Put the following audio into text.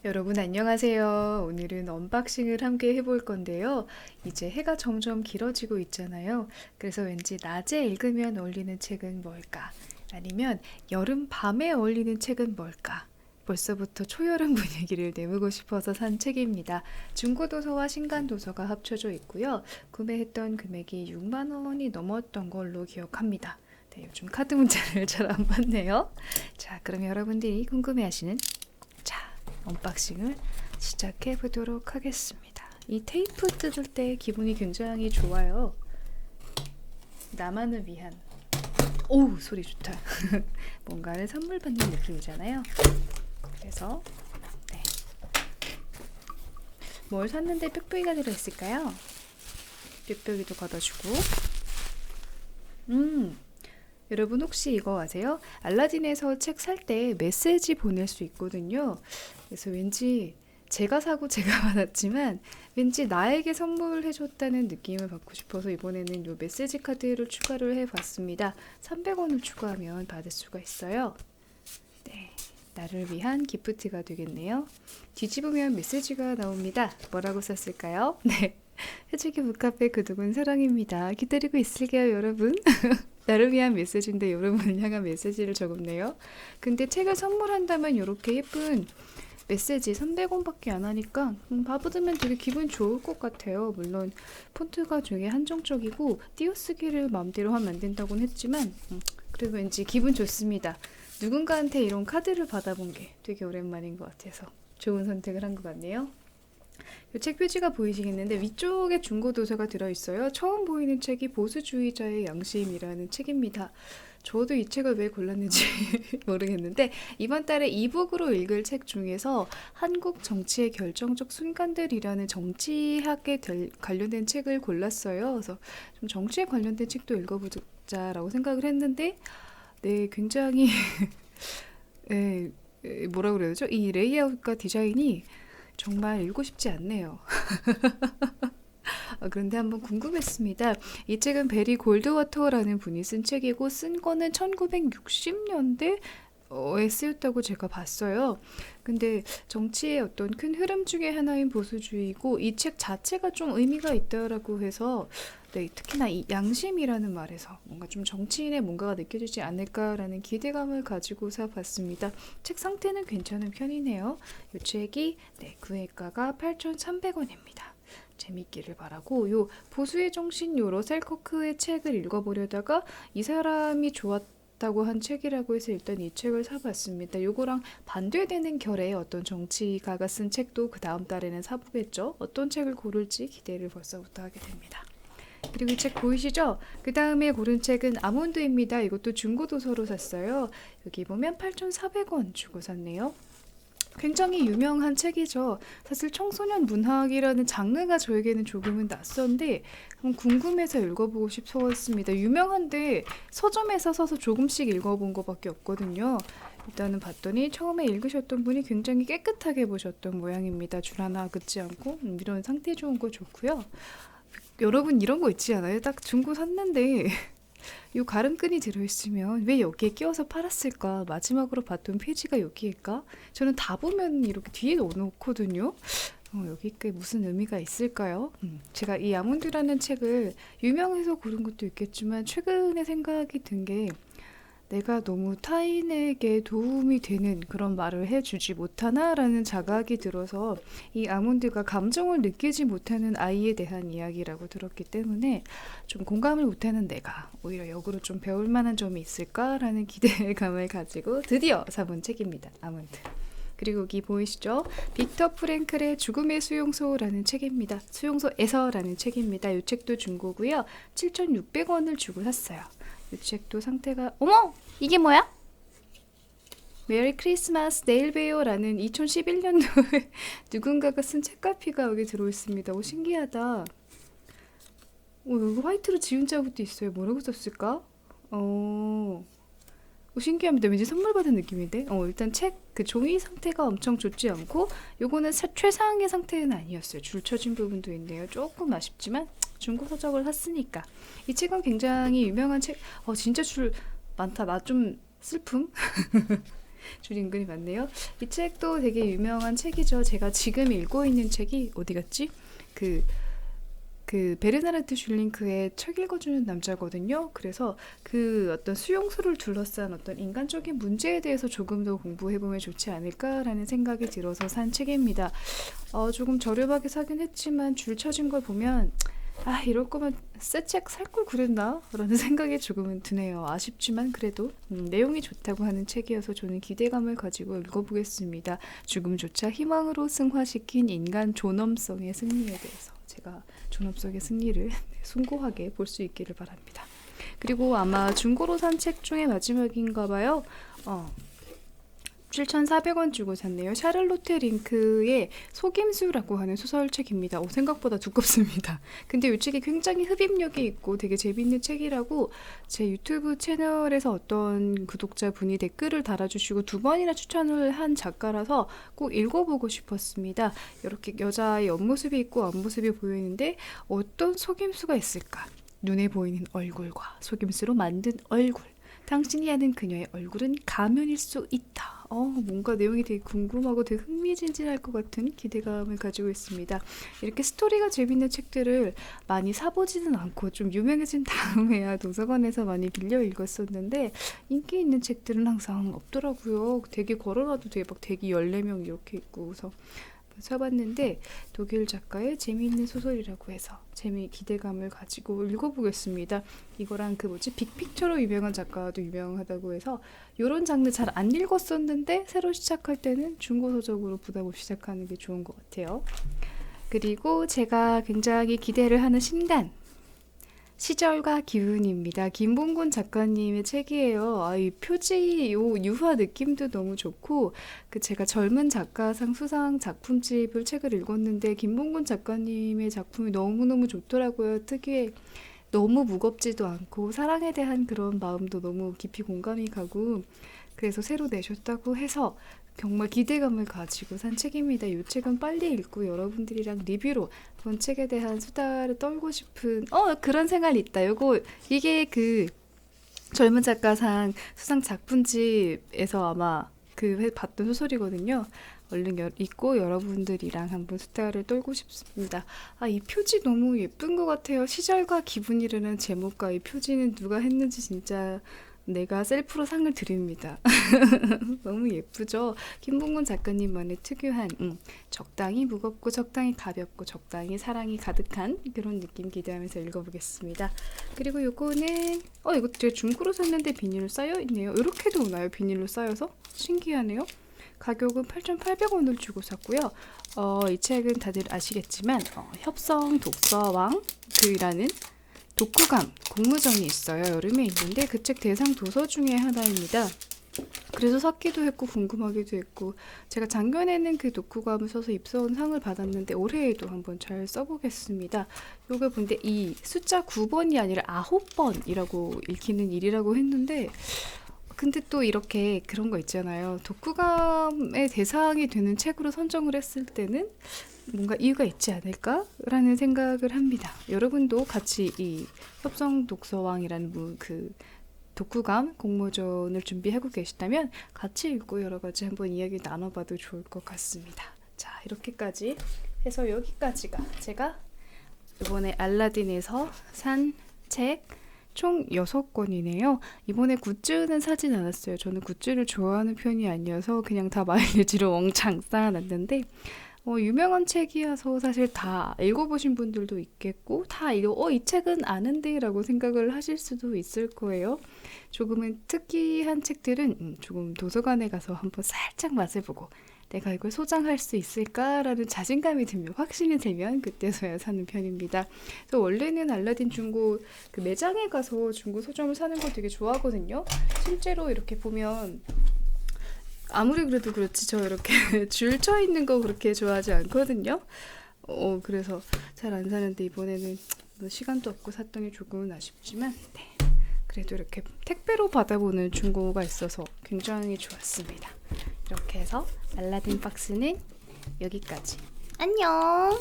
여러분 안녕하세요. 오늘은 언박싱을 함께 해볼 건데요. 이제 해가 점점 길어지고 있잖아요. 그래서 왠지 낮에 읽으면 어울리는 책은 뭘까? 아니면 여름 밤에 어울리는 책은 뭘까? 벌써부터 초여름 분위기를 내보고 싶어서 산 책입니다. 중고도서와 신간도서가 합쳐져 있고요. 구매했던 금액이 6만 원이 넘었던 걸로 기억합니다. 네, 요즘 카드 문자를 잘 안 받네요. 자, 그럼 여러분들이 궁금해하시는 언박싱을 시작해 보도록 하겠습니다. 이 테이프 뜯을 때 기분이 굉장히 좋아요. 나만을 위한 오 소리 좋다. 뭔가를 선물 받는 느낌이잖아요. 그래서 네. 뭘 샀는데 뾱뾱이가 들어있을까요? 뾱뾱이도 걷어주고 여러분 혹시 이거 아세요? 알라딘에서 책 살 때 메시지 보낼 수 있거든요. 그래서 왠지 제가 사고 제가 받았지만 왠지 나에게 선물해줬다는 느낌을 받고 싶어서 이번에는 이 메시지 카드를 추가를 해봤습니다. 300원을 추가하면 받을 수가 있어요. 네, 나를 위한 기프트가 되겠네요. 뒤집으면 메시지가 나옵니다. 뭐라고 썼을까요? 네, 해주기 북카페 그동안 사랑입니다. 기다리고 있을게요, 여러분. 나를 위한 메시지인데 여러분을 향한 메시지를 적었네요. 근데 책을 선물한다면 이렇게 예쁜 메시지 300원밖에 안 하니까 받으면 되게 기분 좋을 것 같아요. 물론 폰트가 되게 한정적이고 띄어쓰기를 마음대로 하면 안 된다고는 했지만 그래도 왠지 기분 좋습니다. 누군가한테 이런 카드를 받아본 게 되게 오랜만인 것 같아서 좋은 선택을 한 것 같네요. 이 책 표지가 보이시겠는데 위쪽에 중고도서가 들어있어요. 처음 보이는 책이 보수주의자의 양심이라는 책입니다. 저도 이 책을 왜 골랐는지 모르겠는데 이번 달에 이북으로 읽을 책 중에서 한국 정치의 결정적 순간들이라는 정치학에 관련된 책을 골랐어요. 그래서 좀 정치에 관련된 책도 읽어보자라고 생각을 했는데 네, 굉장히 네, 뭐라 그래야 되죠? 이 레이아웃과 디자인이 정말 읽고 싶지 않네요. 그런데 한번 궁금했습니다. 이 책은 베리 골드워터라는 분이 쓴 책이고 쓴 거는 1960년대 에 쓰였다고 제가 봤어요. 근데 정치의 어떤 큰 흐름 중에 하나인 보수주의고 이 책 자체가 좀 의미가 있다라고 해서 네, 특히나 이 양심이라는 말에서 뭔가 좀 정치인의 뭔가가 느껴지지 않을까라는 기대감을 가지고 사봤습니다. 책 상태는 괜찮은 편이네요. 이 책이 네, 구매가가 8,300원입니다. 재밌기를 바라고 요 보수의 정신 요 러셀 커크의 책을 읽어보려다가 이 사람이 좋았다고 한 책이라고 해서 일단 이 책을 사봤습니다. 요거랑 반대되는 결의 어떤 정치가가 쓴 책도 그 다음 달에는 사보겠죠. 어떤 책을 고를지 기대를 벌써부터 하게 됩니다. 그리고 이 책 보이시죠? 그 다음에 고른 책은 아몬드입니다. 이것도 중고도서로 샀어요. 여기 보면 8,400원 주고 샀네요. 굉장히 유명한 책이죠. 사실 청소년 문학이라는 장르가 저에게는 조금은 낯선데 궁금해서 읽어보고 싶었습니다. 유명한데 서점에서 사서 조금씩 읽어본 것밖에 없거든요. 일단은 봤더니 처음에 읽으셨던 분이 굉장히 깨끗하게 보셨던 모양입니다. 줄 하나 긋지 않고 이런 상태 좋은 거 좋고요. 여러분 이런 거 있지 않아요? 딱 중고 샀는데 요 가름끈이 들어있으면 왜 여기에 끼워서 팔았을까? 마지막으로 봤던 페이지가 여기일까? 저는 다 보면 이렇게 뒤에 넣어놓거든요. 여기에 무슨 의미가 있을까요? 제가 이 아몬드라는 책을 유명해서 고른 것도 있겠지만 최근에 생각이 든 게 내가 너무 타인에게 도움이 되는 그런 말을 해주지 못하나라는 자각이 들어서 이 아몬드가 감정을 느끼지 못하는 아이에 대한 이야기라고 들었기 때문에 좀 공감을 못하는 내가 오히려 역으로 좀 배울 만한 점이 있을까라는 기대감을 가지고 드디어 사본 책입니다. 아몬드. 그리고 여기 보이시죠? 빅터 프랭클의 죽음의 수용소라는 책입니다. 수용소에서라는 책입니다. 이 책도 중고고요. 7,600원을 주고 샀어요. 이 책도 상태가 어머! 이게 뭐야? 메리 크리스마스 내일 봬요라는 2011년도에 누군가가 쓴 책갈피가 여기 들어있습니다. 오 신기하다. 여기 화이트로 지운 자국도 있어요. 뭐라고 썼을까? 신기합니다. 왠지 선물 받은 느낌인데. 일단 책 그 종이 상태가 엄청 좋지 않고 요거는 최상의 상태는 아니었어요. 줄 쳐진 부분도 있네요. 조금 아쉽지만 중고 서적을 샀으니까. 이 책은 굉장히 유명한 책. 진짜 줄 많다. 나 좀 슬픔. 줄임근이 맞네요. 이 책도 되게 유명한 책이죠. 제가 지금 읽고 있는 책이 어디 갔지? 베르나르트 슐링크의 책 읽어주는 남자거든요. 그래서 그 어떤 수용소를 둘러싼 어떤 인간적인 문제에 대해서 조금 더 공부해보면 좋지 않을까라는 생각이 들어서 산 책입니다. 조금 저렴하게 사긴 했지만 줄 쳐진 걸 보면 이럴 거면 새 책 살 걸 그랬나? 라는 생각이 조금은 드네요. 아쉽지만 그래도 내용이 좋다고 하는 책이어서 저는 기대감을 가지고 읽어보겠습니다. 죽음조차 희망으로 승화시킨 인간 존엄성의 승리에 대해서 제가 존엄성의 승리를 숭고하게 볼 수 있기를 바랍니다. 그리고 아마 중고로 산 책 중에 마지막인가 봐요. 7,400원 주고 샀네요. 샤를로테 링크의 속임수라고 하는 소설책입니다. 생각보다 두껍습니다. 근데 이 책이 굉장히 흡입력이 있고 되게 재밌는 책이라고 제 유튜브 채널에서 어떤 구독자분이 댓글을 달아주시고 2번이나 추천을 한 작가라서 꼭 읽어보고 싶었습니다. 이렇게 여자의 옆모습이 있고 앞모습이 보이는데 어떤 속임수가 있을까? 눈에 보이는 얼굴과 속임수로 만든 얼굴. 당신이 아는 그녀의 얼굴은 가면일 수 있다. 뭔가 내용이 되게 궁금하고 되게 흥미진진할 것 같은 기대감을 가지고 있습니다. 이렇게 스토리가 재밌는 책들을 많이 사보지는 않고 좀 유명해진 다음에야 도서관에서 많이 빌려 읽었었는데 인기 있는 책들은 항상 없더라고요. 되게 걸어놔도 되게 막 대기 14명 이렇게 있고 그래서 사봤는데 독일 작가의 재미있는 소설이라고 해서 기대감을 가지고 읽어보겠습니다. 이거랑 빅픽처로 유명한 작가도 유명하다고 해서 이런 장르 잘 안 읽었었는데 새로 시작할 때는 중고서적으로 부담 없이 시작하는 게 좋은 것 같아요. 그리고 제가 굉장히 기대를 하는 신간 시절과 기운입니다. 김봉곤 작가님의 책이에요. 이 표지, 유화 느낌도 너무 좋고, 제가 젊은 작가상 수상 작품집을 책을 읽었는데, 김봉곤 작가님의 작품이 너무너무 좋더라고요. 특유의 너무 무겁지도 않고, 사랑에 대한 그런 마음도 너무 깊이 공감이 가고, 그래서 새로 내셨다고 해서 정말 기대감을 가지고 산 책입니다. 이 책은 빨리 읽고 여러분들이랑 리뷰로 본 책에 대한 수다를 떨고 싶은 그런 생각이 있다. 이게 젊은 작가상 수상 작품집에서 아마 봤던 소설이거든요. 얼른 읽고 여러분들이랑 한번 수다를 떨고 싶습니다. 이 표지 너무 예쁜 것 같아요. 시절과 기분이라는 제목과 이 표지는 누가 했는지 진짜 내가 셀프로 상을 드립니다. 너무 예쁘죠? 김봉곤 작가님만의 특유한 적당히 무겁고 적당히 가볍고 적당히 사랑이 가득한 그런 느낌 기대하면서 읽어보겠습니다. 그리고 요거는 이거 제가 중고로 샀는데 비닐로 쌓여있네요. 이렇게도 오나요? 비닐로 쌓여서? 신기하네요. 가격은 8,800원을 주고 샀고요. 이 책은 다들 아시겠지만 협성 독서왕이라는 독후감 공모전이 있어요. 여름에 있는데 그 책 대상 도서 중에 하나입니다. 그래서 샀기도 했고 궁금하기도 했고 제가 작년에는 그 독후감을 써서 입서원 상을 받았는데 올해에도 한번 잘 써보겠습니다. 요거 근데 이 숫자 9번이 아니라 9번이라고 읽히는 일이라고 했는데 근데 또 이렇게 그런 거 있잖아요. 독후감의 대상이 되는 책으로 선정을 했을 때는 뭔가 이유가 있지 않을까라는 생각을 합니다. 여러분도 같이 이 협성 독서왕이라는 독후감 공모전을 준비하고 계시다면 같이 읽고 여러 가지 한번 이야기 나눠봐도 좋을 것 같습니다. 자, 이렇게까지 해서 여기까지가 제가 이번에 알라딘에서 산 책 총 6권이네요. 이번에 굿즈는 사진 않았어요. 저는 굿즈를 좋아하는 편이 아니어서 그냥 다 마일리지로 엉창 쌓아놨는데 유명한 책이어서 사실 다 읽어보신 분들도 있겠고 이 책은 아는데 라고 생각을 하실 수도 있을 거예요. 조금은 특이한 책들은 조금 도서관에 가서 한번 살짝 맛을 보고 내가 이걸 소장할 수 있을까라는 자신감이 들면 확신이 들면 그때서야 사는 편입니다. 그래서 원래는 알라딘 중고 매장에 가서 중고 서점을 사는 걸 되게 좋아하거든요. 실제로 이렇게 보면 아무리 그래도 그렇지 저 이렇게 줄 쳐 있는 거 그렇게 좋아하지 않거든요. 그래서 잘 안 사는데 이번에는 시간도 없고 샀더니 조금은 아쉽지만 그래도 이렇게 택배로 받아보는 중고가 있어서 굉장히 좋았습니다. 이렇게 해서 알라딘 박스는 여기까지. 안녕.